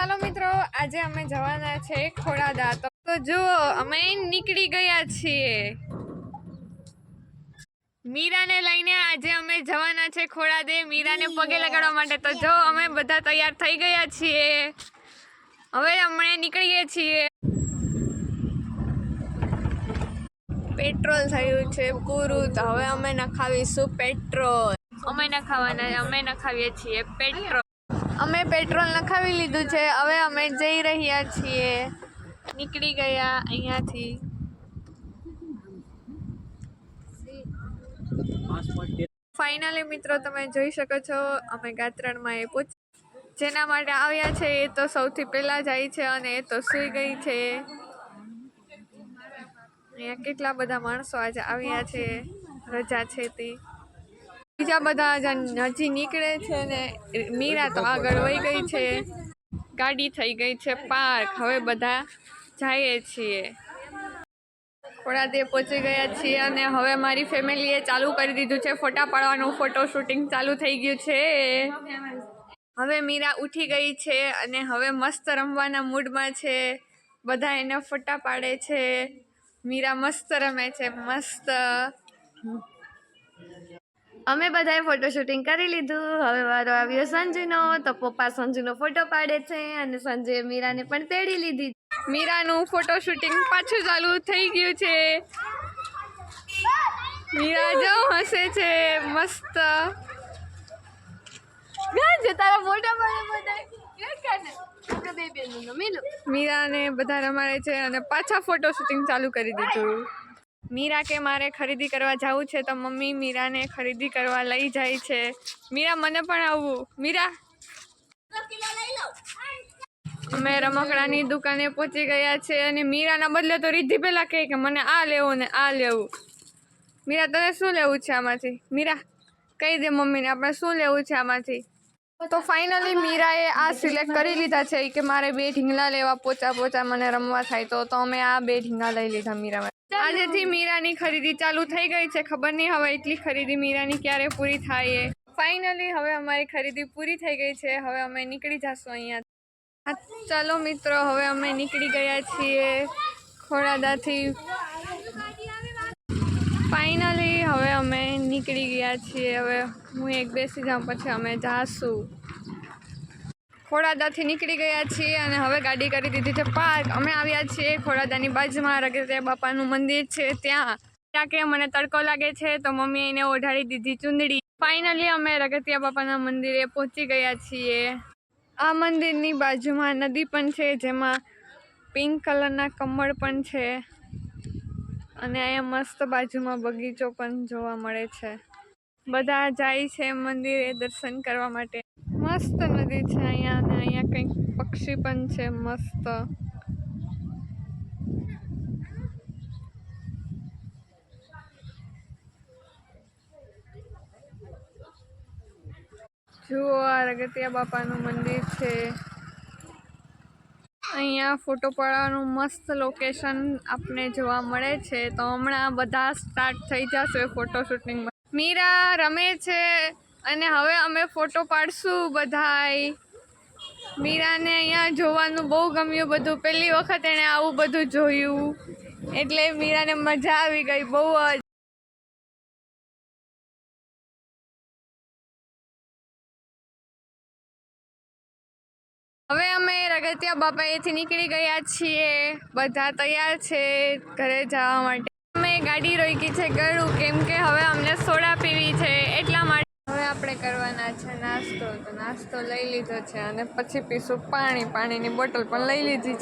ચાલો મિત્રો, આજે અમે જવાના છે ખોડાદા. તો જુઓ, અમે નીકળી ગયા છીએ. મીરાને લઈને આજે અમે જવાના છે ખોડાદે, મીરાને પગે લગાડવા માટે. તો જો અમે બધા તૈયાર થઈ ગયા છીએ. હવે અમે નીકળીએ છીએ. પેટ્રોલ થયું છે પૂરું, તો હવે અમે નખાવીશું પેટ્રોલ. અમે નખાવીએ છીએ પેટ્રોલ. અમે પેટ્રોલ નખાવી લીધું છે. હવે અમે જઈ રહ્યા છીએ. નીકળી ગયા અહીંયાથી. ફાઇનલી મિત્રો, તમે જોઈ શકો છો અમે ગાત્રણમાં એ જેના માટે આવ્યા છે એ તો સૌથી પહેલા જાય છે અને એ તો સૂઈ ગઈ છે. અહીંયા કેટલા બધા માણસો આજે આવ્યા છે, રજા છે તે. બીજા બધા હજી નીકળે છે ને મીરા તો આગળ વહી ગઈ છે. ગાડી થઈ ગઈ છે પાર્ક. હવે બધા જઈએ છીએ. ખોડાદે પહોંચી ગયા છીએ અને હવે મારી ફેમિલીએ ચાલુ કરી દીધું છે ફોટા પાડવાનું. ફોટો શૂટિંગ ચાલુ થઈ ગયું છે. હવે મીરા ઉઠી ગઈ છે અને હવે મસ્ત રમવાના મૂડમાં છે. બધા એને ફોટા પાડે છે. મીરા મસ્ત રમે છે, મસ્ત. અમે બધાએ ફોટો શૂટિંગ કરી લીધું. હવે વારો આવ્યો સંજુનો. તો પપ્પા સંજુનો ફોટો પાડે છે અને સંજુએ મીરાને પણ તેડી લીધી. મીરાનું ફોટો શૂટિંગ પાછું ચાલુ થઈ ગયું છે. મીરા જો હસે છે મસ્ત. તારા ફોટા મીરાને બધા રમાડે છે અને પાછા ફોટો શૂટિંગ ચાલુ કરી દીધું. મીરા કે મારે ખરીદી કરવા જવું છે, તો મમ્મી મીરાને ખરીદી કરવા લઈ જાય છે. મીરા મને પણ આવવું. મીરા, અમે રમકડાની દુકાને પહોંચી ગયા છે અને મીરાના બદલે તો રિદ્ધિ પહેલા કહે કે મને આ લેવું ને આ લેવું. મીરા, તને શું લેવું છે આમાંથી? મીરા કહી દે મમ્મીને આપણે શું લેવું છે આમાંથી. તો ફાઇનલી મીરાએ આ સિલેક્ટ કરી લીધા છે કે મારે 2 ઢીંગલા લેવા, પોચા મને રમવા થાય. તો અમે આ 2 ઢીંગલા લઈ લીધા મીરા. આજેથી મીરાની ખરીદી ચાલુ થઈ ગઈ છે. ખબર નહીં હવે એટલી ખરીદી મીરાની ક્યારે પૂરી થાય. ફાઇનલી હવે અમારી ખરીદી પૂરી થઈ ગઈ છે. હવે અમે નીકળી જશું અહીંયા. ચાલો મિત્રો, હવે અમે નીકળી ગયા છીએ ખોડાદાથી. ફાઇનલી હવે અમે નીકળી ગયા છીએ. હવે હું એક બેસી જાઉં પછી અમે જાશું. ખોડાદાથી નીકળી ગયા છીએ અને હવે ગાડી કરી દીધી છે પાર્ક. અમે આવ્યા છીએ ખોડાદાની બાજુમાં રગતિયા બાપાનું મંદિર છે ત્યાં. ત્યાં કે મને તડકો લાગે છે તો મમ્મીએ એને ઓઢાડી દીધી ચુંદડી. ફાઇનલી અમે રગતિયા બાપાના મંદિરે પહોંચી ગયા છીએ. આ મંદિરની બાજુમાં નદી પણ છે, જેમાં પિંક કલરના કમળ પણ છે અને અહીંયા મસ્ત બાજુમાં બગીચો પણ જોવા મળે છે. બધા જાય છે મંદિરે દર્શન કરવા માટે. મસ્ત નદી છે અહીંયા અને અહીંયા કંઈક પક્ષી પણ છે મસ્ત. જુઓ, આ રગતિયા બાપાનું મંદિર છે. અહીંયા ફોટો પાડવાનું મસ્ત લોકેશન આપને જોવા મળે છે. તો હમણાં બધા સ્ટાર્ટ થઈ જશે ફોટો શૂટિંગમાં. મીરા રમે છે અને હવે અમે ફોટો પાડશું બધાય. મીરાને અહીંયા જોવાનું બહુ ગમ્યું બધું. પહેલી વખત એણે આવું બધું જોયું એટલે મીરાને મજા આવી ગઈ બહુ જ. હવે અમે રગતિયા બાપાએથી નીકળી ગયા છીએ. બધા તૈયાર છે ઘરે જવા માટે. અમે ગાડી રોકી છે ગળું, કેમ કે હવે અમને સોડા પીવી છે એટલા માટે. હવે આપણે કરવાના છે નાસ્તો. તો નાસ્તો લઈ લીધો છે અને પછી પીશું પાણી. પાણીની બોટલ પણ લઈ લીધી છે.